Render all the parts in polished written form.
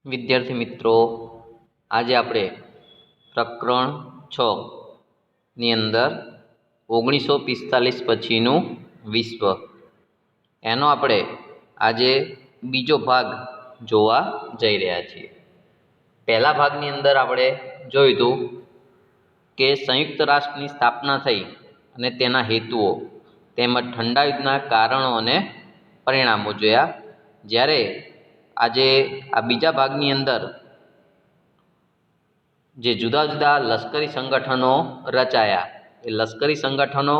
વિદ્યાર્થી મિત્રો, આજે આપણે પ્રકરણ 6 ની અંદર 1945 પછીનું વિશ્વ એનો આપણે આજે બીજો ભાગ જોવા જઈ રહ્યા છીએ। પહેલા ભાગની અંદર આપણે જોયું હતું કે સંયુક્ત રાષ્ટ્રની સ્થાપના થઈ અને તેના હેતુઓ તેમજ ઠંડા યુદ્ધના કારણો અને પરિણામો જોયા। જ્યારે આજે આ બીજા ભાગની અંદર જે જુદા જુદા લશ્કરી સંગઠનો રચાયા એ લશ્કરી સંગઠનો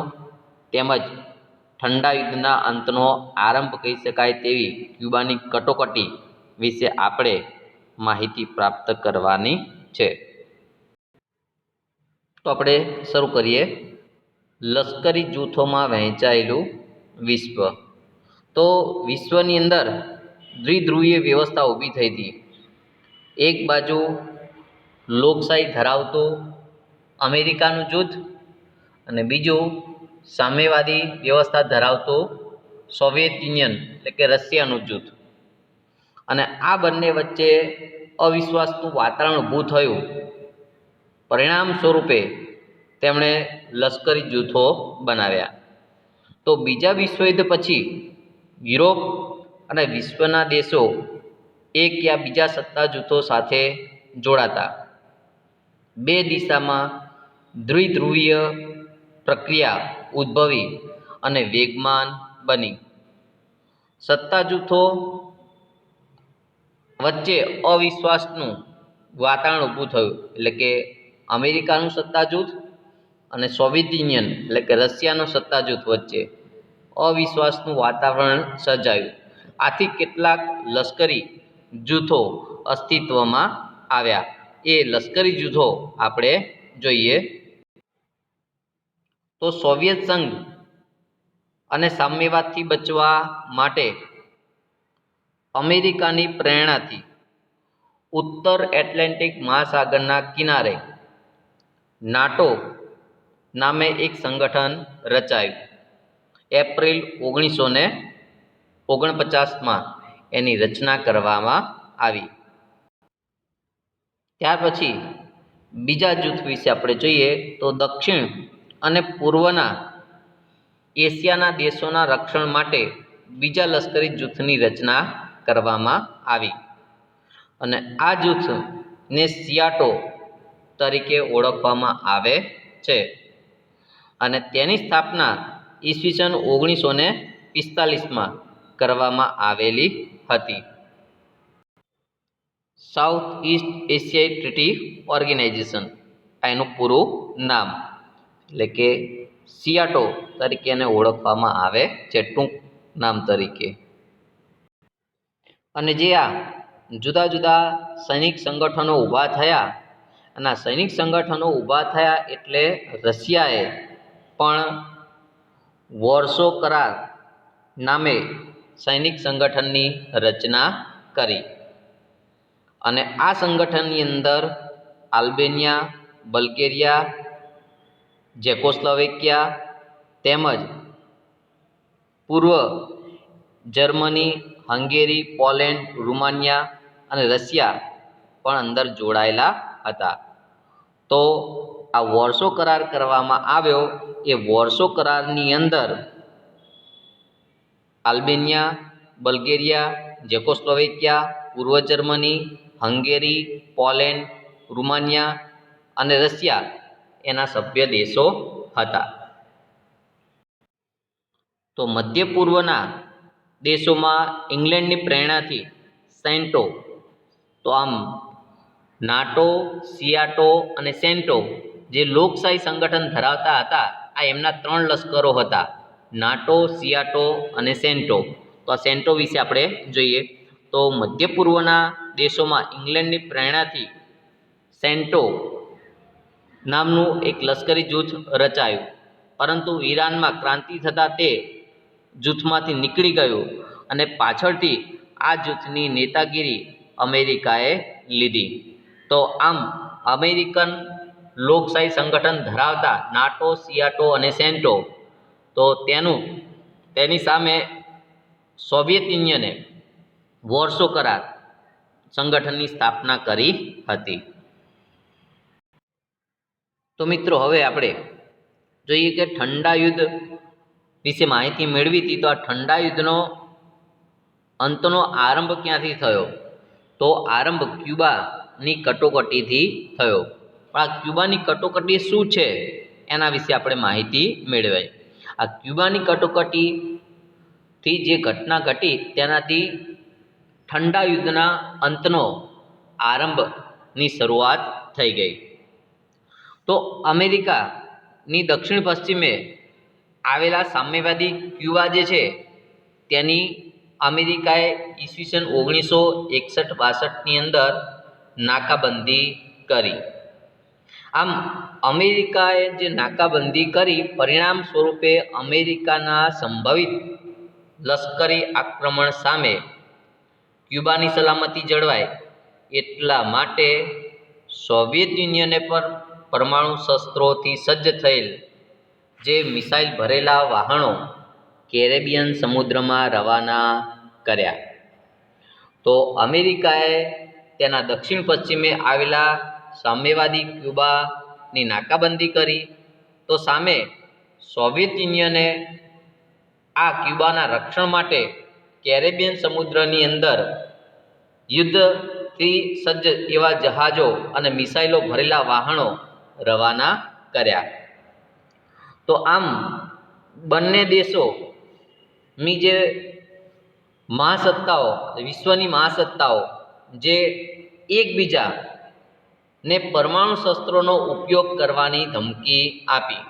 તેમજ ઠંડા યુદ્ધના અંતનો આરંભ કહી શકાય તેવી ક્યુબાની કટોકટી વિશે આપણે માહિતી પ્રાપ્ત કરવાની છે। તો આપણે શરૂ કરીએ। લશ્કરી જૂથોમાં વહેંચાયેલું વિશ્વ। તો વિશ્વની અંદર દ્વિધ્રુવીય વ્યવસ્થા ઊભી થઈ હતી। એક બાજુ લોકશાહી ધરાવતું અમેરિકાનું જૂથ અને બીજું સામ્યવાદી વ્યવસ્થા ધરાવતું સોવિયત યુનિયન એટલે કે રશિયાનું જૂથ। અને આ બંને વચ્ચે અવિશ્વાસનું વાતાવરણ ઊભું થયું। પરિણામ સ્વરૂપે તેમણે લશ્કરી જૂથો બનાવ્યા। તો બીજા વિશ્વયુદ્ધ પછી યુરોપ અને વિશ્વના દેશો એક યા બીજા સત્તા જૂથો સાથે જોડાતા બે દિશામાં દ્વિધ્રુવીય પ્રક્રિયા ઉદ્ભવી અને વેગમાન બની। સત્તા જૂથો વચ્ચે અવિશ્વાસનું વાતાવરણ ઊભું થયું, એટલે કે અમેરિકાનું સત્તા જૂથ અને સોવિયત યુનિયન એટલે કે રશિયાનું સત્તા જૂથ વચ્ચે અવિશ્વાસનું વાતાવરણ સર્જાયું। આથી કેટલાક લશ્કરી જૂથો અસ્તિત્વમાં આવ્યા। એ લશ્કરી જૂથો આપણે જોઈએ તો સોવિયત સંઘ અને સામ્યવાદથી બચવા માટે અમેરિકાની પ્રેરણાથી ઉત્તર એટલાન્ટિક મહાસાગરના કિનારે નાટો નામે એક સંગઠન રચાયું। એપ્રિલ 1949માં એની રચના કરવામાં આવી। ત્યાર પછી બીજા જૂથ વિશે આપણે જોઈએ તો દક્ષિણ અને પૂર્વના એશિયાના દેશોના રક્ષણ માટે બીજા લશ્કરી જૂથની રચના કરવામાં આવી અને આ જૂથને સિયાટો તરીકે ઓળખવામાં આવે છે અને તેની સ્થાપના ઈસવીસન 1945માં કરવામાં આવેલી હતી। સાઉથ ઈસ્ટ એશિયાઈ ટ્રીટી ઓર્ગેનાઇઝેશન એનું પૂરું નામ, એટલે કે સિયાટો તરીકે એને ઓળખવામાં આવે છે ટૂંક નામ તરીકે। અને જે આ જુદા જુદા સૈનિક સંગઠનો ઊભા થયા અને આ સૈનિક સંગઠનો ઊભા થયા એટલે રશિયાએ પણ વોર્સો કરાર નામે સૈનિક સંગઠનની રચના કરી અને આ સંગઠનની અંદર આલ્બેનિયા, બલ્ગેરિયા, ચેકોસ્લોવાકિયા તેમજ પૂર્વ જર્મની, હંગેરી, પોલેન્ડ, રૂમાનિયા અને રશિયા પણ અંદર જોડાયેલા હતા। તો આ વોર્સો કરાર કરવામાં આવ્યો। એ વોર્સો કરારની અંદર આલ્બેનિયા, બલ્ગેરિયા, ચેકોસ્લોવાકિયા, પૂર્વ જર્મની, હંગેરી, પોલેન્ડ, રૂમાનિયા અને રશિયા એના સભ્ય દેશો હતા। તો મધ્ય પૂર્વના દેશોમાં ઇંગ્લેન્ડની પ્રેરણાથી સેન્ટો, તો આમ નાટો, સિયાટો અને સેન્ટો જે લોકશાહી સંગઠન ધરાવતા હતા આ એમના 3 લશ્કરો હતા, નાટો, સિયાટો અને સેન્ટો। તો આ સેન્ટો વિશે આપણે જોઈએ તો મધ્ય પૂર્વના દેશોમાં ઇંગ્લેન્ડની પ્રેરણાથી સેન્ટો નામનું એક લશ્કરી જૂથ રચાયું, પરંતુ ઈરાનમાં ક્રાંતિ થતાં તે જૂથમાંથી નીકળી ગયું અને પાછળથી આ જૂથની નેતાગીરી અમેરિકાએ લીધી। તો આમ અમેરિકન લોકશાહી સંગઠન ધરાવતા નાટો, સિયાટો અને સેન્ટો, તો તેની સામે સોવિયત યુનિયને વોર્સો કરાર સંગઠનની સ્થાપના કરી હતી. તો મિત્રો હવે આપણે જોઈએ કે ઠંડા યુદ્ધ વિશે માહિતી મેળવી હતી. તો આ ઠંડા યુદ્ધનો અંતનો આરંભ ક્યાંથી થયો? તો આરંભ ક્યુબાની કટોકટીથી થયો. પણ આ ક્યુબાની કટોકટી શું છે એના વિશે આપણે માહિતી મેળવાય. આ ક્યુબાની કટોકટીથી જે ઘટના ઘટી તેનાથી ઠંડા યુદ્ધના અંતનો આરંભની શરૂઆત થઈ ગઈ. તો અમેરિકાની દક્ષિણ પશ્ચિમે આવેલા સામ્યવાદી ક્યુબા જે છે તેની અમેરિકાએ ઈસવીસન 1961-62ની અંદર નાકાબંધી કરી. આમ અમેરિકાએ જે નાકાબંધી કરી પરિણામ સ્વરૂપે અમેરિકાના સંભવિત લશ્કરી આક્રમણ સામે ક્યુબાની સલામતી જળવાય એટલા માટે સોવિયત યુનિયને પર પરમાણુ શસ્ત્રોથી સજ્જ થયેલ જે મિસાઇલ ભરેલા વાહનો કેરેબિયન સમુદ્રમાં રવાના કર્યા. તો અમેરિકાએ તેના દક્ષિણ પશ્ચિમે આવેલા સામ્યવાદી ક્યુબાની નાકાબંધી કરી. તો સામે સોવિયત યુનિયને આ ક્યુબાના રક્ષણ માટે કેરેબિયન સમુદ્રની અંદર યુદ્ધથી સજ્જ એવા જહાજો અને મિસાઇલો ભરેલા વાહનો રવાના કર્યા. તો આમ બંને દેશોની જે મહાસત્તાઓ, વિશ્વની મહાસત્તાઓ જે એકબીજાને પરમાણુ શસ્ત્રોનો ઉપયોગ કરવાની ધમકી આપી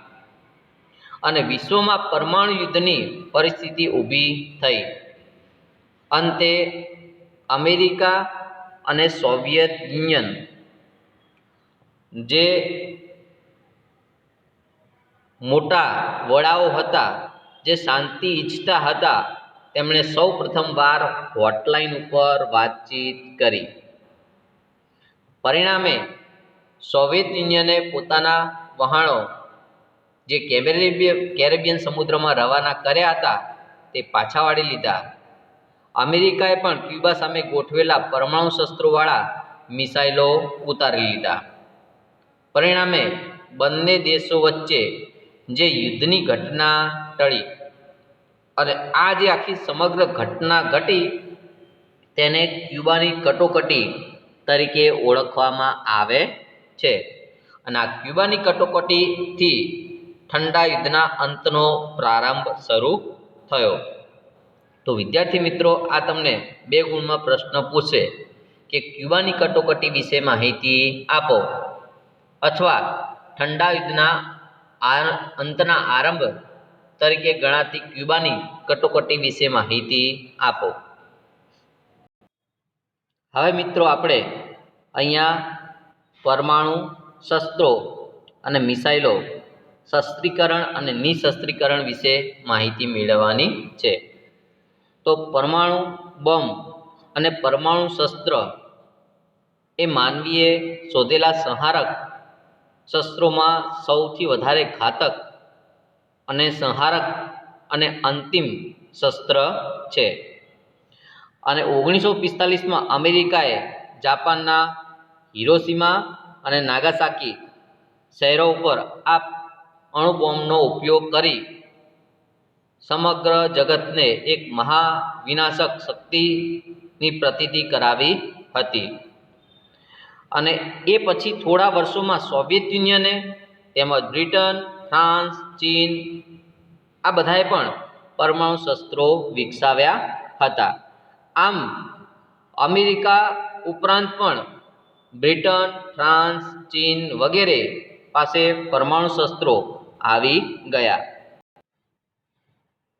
અને વિશ્વમાં પરમાણુ યુદ્ધની પરિસ્થિતિ ઊભી થઈ. અંતે અમેરિકા અને સોવિયત યુનિયન જે મોટા વડાઓ હતા, જે શાંતિ ઈચ્છતા હતા, તેમણે સૌ પ્રથમવાર હોટલાઇન ઉપર વાતચીત કરી. પરિણામે સોવિયત યુનિયને પોતાના વહાણો જે કેરેબિયન સમુદ્રમાં રવાના કર્યા હતા તે પાછા વાળી લીધા. અમેરિકાએ પણ ક્યુબા સામે ગોઠવેલા પરમાણુ શસ્ત્રોવાળા મિસાઇલો ઉતારી લીધા. પરિણામે બંને દેશો વચ્ચે જે યુદ્ધની ઘટના ટળી અને આ જે આખી સમગ્ર ઘટના ઘટી તેને ક્યુબાની કટોકટી તરીકે ઓળખવામાં આવે છે. અને આ ક્યુબાની કટોકટીથી ઠંડા યુદ્ધના અંતનો પ્રારંભ શરૂ થયો. તો વિદ્યાર્થી મિત્રો, આ તમને 2 ગુણમાં પ્રશ્ન પૂછે કે ક્યુબાની કટોકટી વિશે માહિતી આપો અથવા ઠંડા યુદ્ધના અંતના આરંભ તરીકે ગણાતી ક્યુબાની કટોકટી વિશે માહિતી આપો. હવે મિત્રો આપણે અહીંયા પરમાણુ શસ્ત્રો અને મિસાઇલો શસ્ત્રીકરણ અને નિશસ્ત્રીકરણ વિશે માહિતી મેળવવાની છે. તો પરમાણુ બોમ્બ અને પરમાણુ શસ્ત્ર એ માનવીએ શોધેલા સંહારક શસ્ત્રોમાં સૌથી વધારે ઘાતક અને સંહારક અને અંતિમ શસ્ત્ર છે. અને 1945માં અમેરિકાએ જાપાનના હિરોશિમા અને નાગાસાકી શહેરો ઉપર આ અણુબોમ્બનો ઉપયોગ કરી સમગ્ર જગતને એક મહાવિનાશક શક્તિની પ્રતીતિ કરાવી હતી. અને એ પછી થોડા વર્ષોમાં સોવિયત યુનિયને તેમજ બ્રિટન, ફ્રાન્સ, ચીન આ બધાએ પણ પરમાણુ શસ્ત્રો વિકસાવ્યા હતા. આમ અમેરિકા ઉપરાંત પણ બ્રિટન, ફ્રાન્સ, ચીન વગેરે પાસે પરમાણુ શસ્ત્રો આવી ગયા.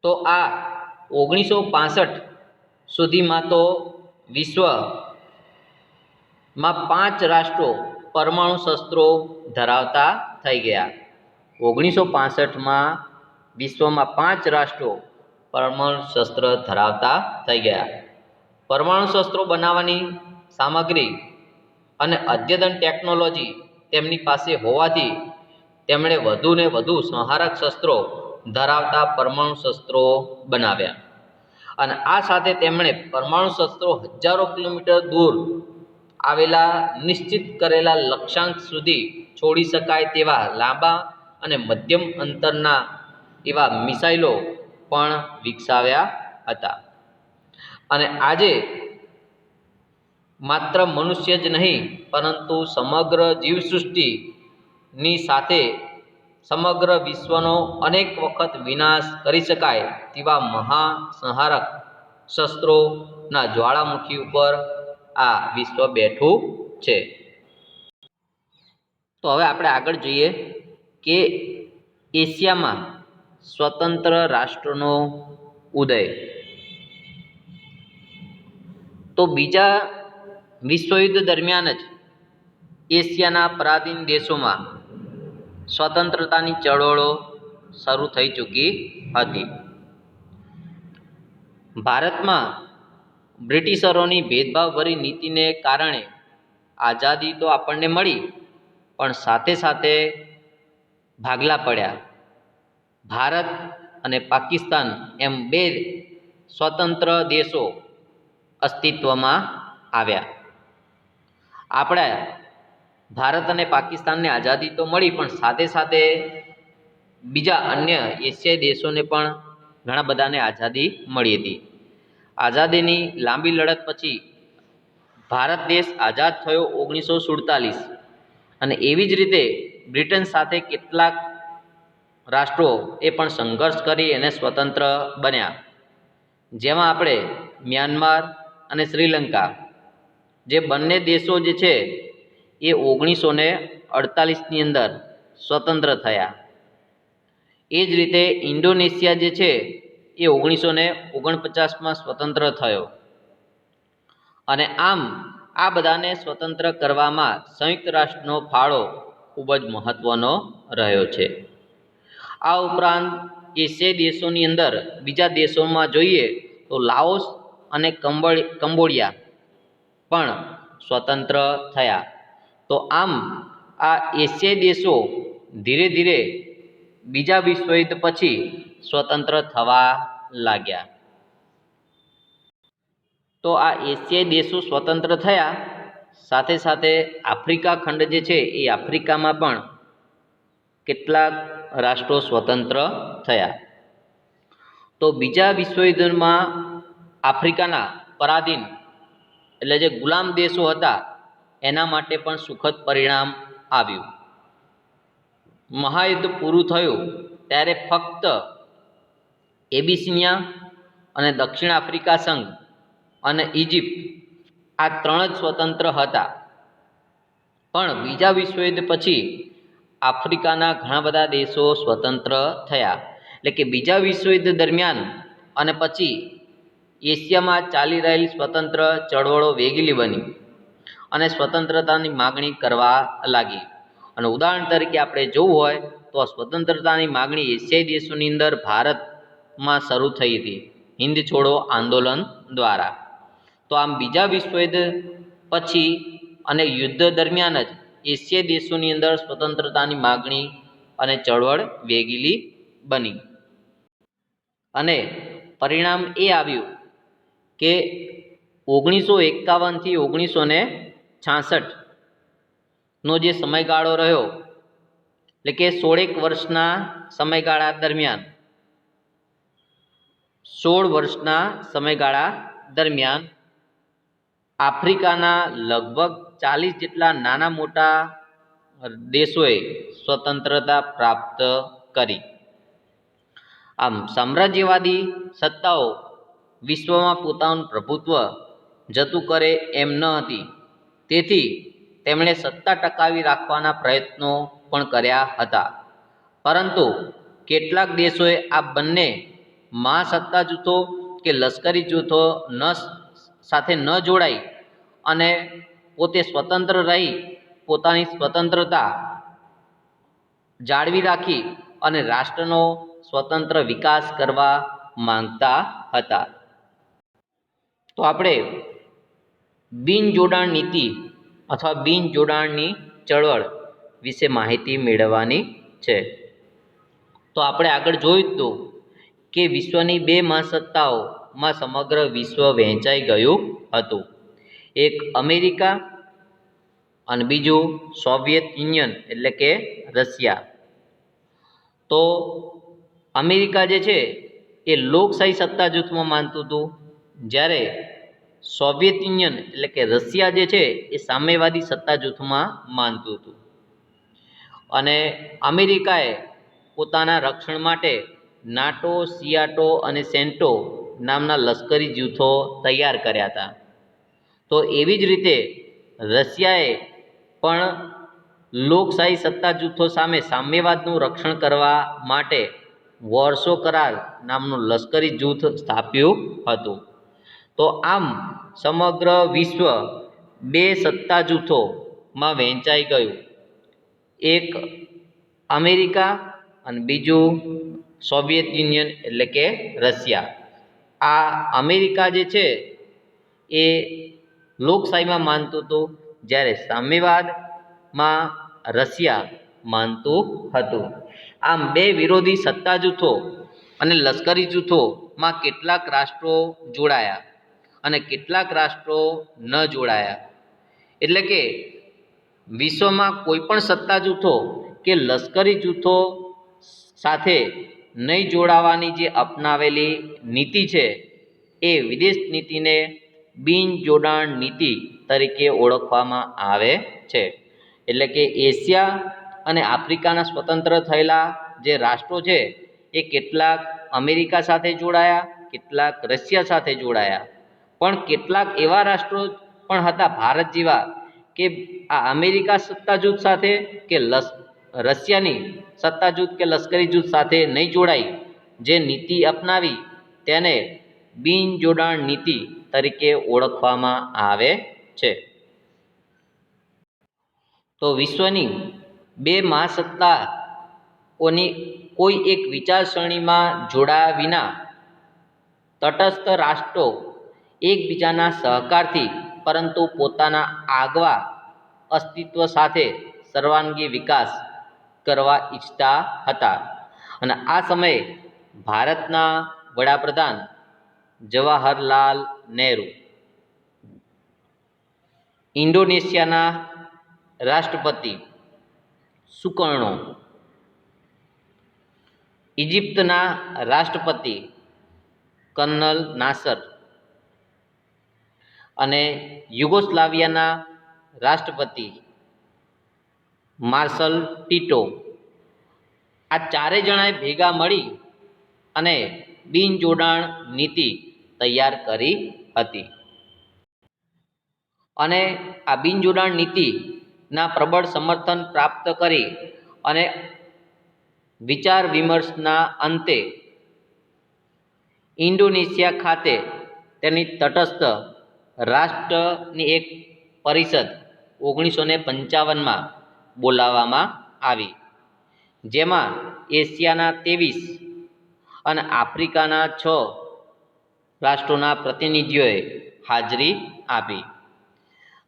તો આ 1965 સુધીમાં તો વિશ્વમાં 5 રાષ્ટ્રો પરમાણુ શસ્ત્રો ધરાવતા થઈ ગયા. 1965માં વિશ્વમાં 5 રાષ્ટ્રો પરમાણુ શસ્ત્ર ધરાવતા થઈ ગયા. પરમાણુ શસ્ત્રો બનાવવાની સામગ્રી અને અદ્યતન ટેકનોલોજી તેમની પાસે હોવાથી તેમણે વધુને વધુ સંહારક શસ્ત્રો ધરાવતા પરમાણુ શસ્ત્રો બનાવ્યા. અને આ સાથે તેમણે પરમાણુ શસ્ત્રો હજારો કિલોમીટર દૂર આવેલા નિશ્ચિત કરેલા લક્ષ્યાંક સુધી છોડી શકાય તેવા લાંબા અને મધ્યમ અંતરના એવા મિસાઇલો પણ વિકસાવ્યા હતા. અને આજે માત્ર મનુષ્ય જ નહીં પરંતુ સમગ્ર જીવસૃષ્ટિની સાથે સમગ્ર વિશ્વનો અનેક વખત વિનાશ કરી શકાય તેવા મહાસંહારક શસ્ત્રોના જ્વાળામુખી ઉપર આ વિશ્વ બેઠું છે. તો હવે આપણે આગળ જોઈએ કે એશિયામાં સ્વતંત્ર રાષ્ટ્રનો ઉદય. તો બીજા વિશ્વયુદ્ધ દરમિયાન જ એશિયાના પરાધીન દેશોમાં સ્વતંત્રતાની ચળવળો શરૂ થઈ ચૂકી હતી. ભારતમાં બ્રિટિશરોની ભેદભાવભરી નીતિને કારણે આઝાદી તો આપણને મળી, પણ સાથે સાથે ભાગલા પડ્યા. ભારત અને પાકિસ્તાન એમ બે સ્વતંત્ર દેશો અસ્તિત્વમાં આવ્યા. આપણે ભારત અને પાકિસ્તાનને આઝાદી તો મળી, પણ સાથે સાથે બીજા અન્ય એશિયાઈ દેશોને પણ ઘણા બધાને આઝાદી મળી હતી. આઝાદીની લાંબી લડત પછી ભારત દેશ આઝાદ થયો 1947, અને એવી જ રીતે બ્રિટન સાથે કેટલાક રાષ્ટ્રો એ પણ સંઘર્ષ કરી એને સ્વતંત્ર બન્યા, જેમાં આપણે મ્યાનમાર અને શ્રીલંકા જે બંને દેશો જે છે એ 1948ની અંદર સ્વતંત્ર થયા. એ જ રીતે ઇન્ડોનેશિયા જે છે એ 1949માં સ્વતંત્ર થયો. અને આમ આ બધાને સ્વતંત્ર કરવામાં સંયુક્ત રાષ્ટ્રનો ફાળો ખૂબ જ મહત્ત્વનો રહ્યો છે. આ ઉપરાંત એશિયાઈ દેશોની અંદર બીજા દેશોમાં જોઈએ તો લાઓસ અને કંબોડિયા પણ સ્વતંત્ર થયા. તો આમ આ એશિયાઈ દેશો ધીરે ધીરે બીજા વિશ્વયુદ્ધ પછી સ્વતંત્ર થવા લાગ્યા. તો આ એશિયાઈ દેશો સ્વતંત્ર થયા, સાથે સાથે આફ્રિકા ખંડ જે છે એ આફ્રિકામાં પણ કેટલાક રાષ્ટ્રો સ્વતંત્ર થયા. તો બીજા વિશ્વયુદ્ધમાં આફ્રિકાના પરાધીન એટલે જે ગુલામ દેશો હતા એના માટે પણ સુખદ પરિણામ આવ્યું. મહાયુદ્ધ પૂરું થયું ત્યારે ફક્ત એબિસિનિયા અને દક્ષિણ આફ્રિકા સંઘ અને ઇજિપ્ત આ 3 જ સ્વતંત્ર હતા. પણ બીજા વિશ્વયુદ્ધ પછી આફ્રિકાના ઘણા બધા દેશો સ્વતંત્ર થયા. એટલે કે બીજા વિશ્વયુદ્ધ દરમિયાન અને પછી એશિયામાં ચાલી રહેલી સ્વતંત્ર ચળવળો વેગીલી બની અને સ્વતંત્રતાની માગણી કરવા લાગી. અને ઉદાહરણ તરીકે આપણે જોવું હોય તો આ સ્વતંત્રતાની માગણી એશિયાઈ દેશોની અંદર ભારતમાં શરૂ થઈ હતી હિન્દ છોડો આંદોલન દ્વારા. તો આમ બીજા વિશ્વયુદ્ધ પછી અને યુદ્ધ દરમિયાન જ એશિયાઈ દેશોની અંદર સ્વતંત્રતાની માગણી અને ચળવળ વેગીલી બની. અને પરિણામ એ આવ્યું કે 1951થી 1966નો જે સમયગાળો રહ્યો, એટલે કે 16 વર્ષના સમયગાળા દરમિયાન આફ્રિકાના લગભગ 40 જેટલા નાના મોટા દેશોએ સ્વતંત્રતા પ્રાપ્ત કરી. આમ સામ્રાજ્યવાદી સત્તાઓ વિશ્વમાં પોતાનું પ્રભુત્વ જતું કરે એમ ન હતી, તેથી તેમણે સત્તા ટકાવી રાખવાના પ્રયત્નો પણ કર્યા હતા. પરંતુ કેટલાક દેશોએ આ બંને મહાસત્તા જૂથો કે લશ્કરી જૂથો સાથે ન જોડાઈ અને પોતે સ્વતંત્ર રહી પોતાની સ્વતંત્રતા જાળવી રાખી અને રાષ્ટ્રનો સ્વતંત્ર વિકાસ કરવા માંગતા હતા. તો આપણે બિનજોડાણ નીતિ અથવા બિનજોડાણની ચળવળ વિશે માહિતી મેળવવાની છે. તો આપણે આગળ જોયું હતું કે વિશ્વની 2 મહાસત્તાઓમાં સમગ્ર વિશ્વ વહેંચાઈ ગયું હતું. એક અમેરિકા અને બીજું સોવિયત યુનિયન એટલે કે રશિયા. તો અમેરિકા જે છે એ લોકશાહી સત્તા જૂથમાં માનતું હતું, જ્યારે સોવિયત યુનિયન એટલે કે રશિયા જે છે એ સામ્યવાદી સત્તા જૂથમાં માનતું હતું. અને અમેરિકાએ પોતાના રક્ષણ માટે નાટો, સિયાટો અને સેન્ટો નામના લશ્કરી જૂથો તૈયાર કર્યા હતા. તો એવી જ રીતે રશિયાએ પણ લોકશાહી સત્તા જૂથો સામે સામ્યવાદનું રક્ષણ કરવા માટે વોર્સો કરાર નામનું લશ્કરી જૂથ સ્થાપ્યું હતું. તો આમ સમગ્ર વિશ્વ બે સત્તા જૂથોમાં વહેંચાઈ ગયું, એક અમેરિકા અને બીજું સોવિયત યુનિયન એટલે કે રશિયા. આ અમેરિકા જે છે એ લોકશાહીમાં માનતું હતું, જ્યારે સામ્યવાદમાં રશિયા માનતું હતું. આમ બે વિરોધી સત્તા જૂથો અને લશ્કરી જૂથોમાં કેટલાક રાષ્ટ્રો જોડાયા અને કેટલાક રાષ્ટ્રો ન જોડાયા. એટલે કે વિશ્વમાં કોઈ પણ સત્તા જૂથો કે લશ્કરી જૂથો સાથે નહીં જોડાવાની જે અપનાવેલી નીતિ છે એ વિદેશ નીતિને બિનજોડાણ નીતિ તરીકે ઓળખવામાં આવે છે. એટલે કે એશિયા અને આફ્રિકાના સ્વતંત્ર થયેલા જે રાષ્ટ્રો છે એ કેટલાક અમેરિકા સાથે જોડાયા, કેટલાક રશિયા સાથે જોડાયા, પણ કેટલાક એવા રાષ્ટ્રો પણ હતા ભારત જેવા કે આ અમેરિકા સત્તા જૂથ સાથે કે રશિયાની સત્તા જૂથ કે લશ્કરી જૂથ સાથે નહીં જોડાઈ, જે નીતિ અપનાવી તેને બિનજોડાણ નીતિ તરીકે ઓળખવામાં આવે છે. તો વિશ્વની બે મહાસત્તાઓની કોઈ એક વિચારસરણીમાં જોડાયા વિના તટસ્થ રાષ્ટ્રો એકબીજાના સહકારથી પરંતુ પોતાના આગવા અસ્તિત્વ સાથે સર્વાંગી વિકાસ કરવા ઈચ્છતા હતા. અને આ સમયે ભારતના વડાપ્રધાન જવાહરલાલ નહેરુ, ઇન્ડોનેશિયાના રાષ્ટ્રપતિ સુકર્ણો, ઇજિપ્તના રાષ્ટ્રપતિ કર્નલ નાસર અને યુગોસ્લાવિયાના રાષ્ટ્રપતિ માર્શલ ટીટો, આ ચારેય જણાએ ભેગા મળી અને બિનજોડાણ નીતિ તૈયાર કરી હતી. અને આ બિનજોડાણ નીતિના પ્રબળ સમર્થન પ્રાપ્ત કરી અને વિચાર વિમર્શના અંતે ઇન્ડોનેશિયા ખાતે તેની તટસ્થ રાષ્ટ્રની એક પરિષદ 1955માં બોલાવવામાં આવી, જેમાં એશિયાના 23 અને આફ્રિકાના 6 રાષ્ટ્રોના પ્રતિનિધિઓએ હાજરી આપી.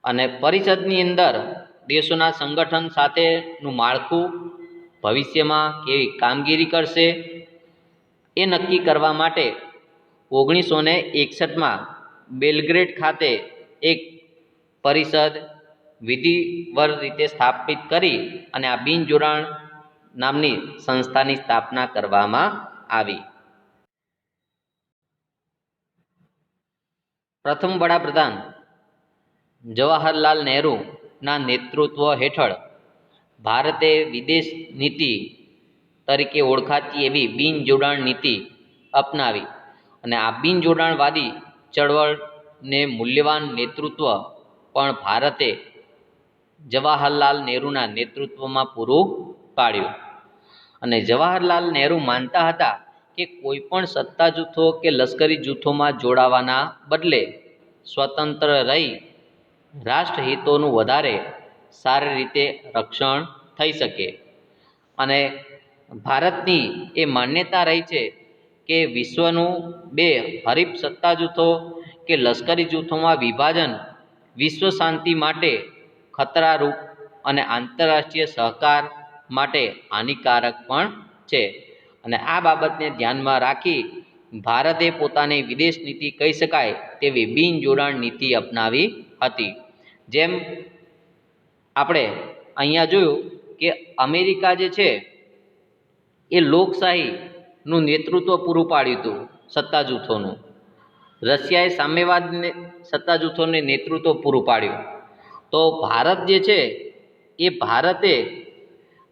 અને પરિષદની અંદર દેશોના સંગઠન સાથેનું માળખું, ભવિષ્યમાં કેવી કામગીરી કરશે એ નક્કી કરવા માટે 1961માં બેલગ્રેડ ખાતે એક પરિષદ વિધિવત રીતે સ્થાપિત કરી અને આ બિનજોડાણ નામની સંસ્થાની સ્થાપના કરવામાં આવી. પ્રથમ વડાપ્રધાન જવાહરલાલ નહેરુના નેતૃત્વ હેઠળ ભારતે વિદેશ નીતિ તરીકે ઓળખાતી એવી બિનજોડાણ નીતિ અપનાવી અને આ બિનજોડાણવાદી ચળવળને મૂલ્યવાન નેતૃત્વ પણ ભારતે જવાહરલાલ નહેરુના નેતૃત્વમાં પૂરું પાડ્યું. અને જવાહરલાલ નહેરુ માનતા હતા કે કોઈ પણ સત્તા જૂથો કે લશ્કરી જૂથોમાં જોડાવાના બદલે સ્વતંત્ર રહી રાષ્ટ્રહિતોનું વધારે સારી રીતે રક્ષણ થઈ શકે. અને ભારતની એ માન્યતા રહી છે કે વિશ્વનું બે હરીફ સત્તા જૂથો કે લશ્કરી જૂથોમાં વિભાજન વિશ્વ શાંતિ માટે ખતરારૂપ અને આંતરરાષ્ટ્રીય સહકાર માટે હાનિકારક પણ છે. અને આ બાબતને ધ્યાનમાં રાખી ભારતે પોતાની વિદેશ નીતિ કહી શકાય તેવી બિનજોડાણ નીતિ અપનાવી હતી. જેમ આપણે અહીંયા જોયું કે અમેરિકા જે છે એ લોકશાહીનું નેતૃત્વ પૂરું પાડ્યું હતું સત્તા જૂથોનું. રશિયાએ સામ્યવાદને સત્તા જૂથોને નેતૃત્વ પૂરું પાડ્યું. તો ભારત જે છે એ ભારતે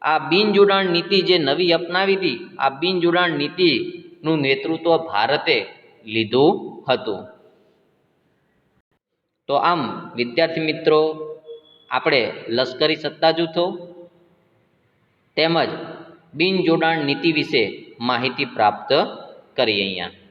આ બિનજોડાણ નીતિ જે નવી અપનાવી હતી, આ બિનજોડાણ નીતિનું નેતૃત્વ ભારતે લીધું હતું. તો આમ વિદ્યાર્થી મિત્રો, આપણે લશ્કરી સત્તા જૂથો તેમજ બિનજોડાણ નીતિ વિશે માહિતી પ્રાપ્ત કરી અહીંયા.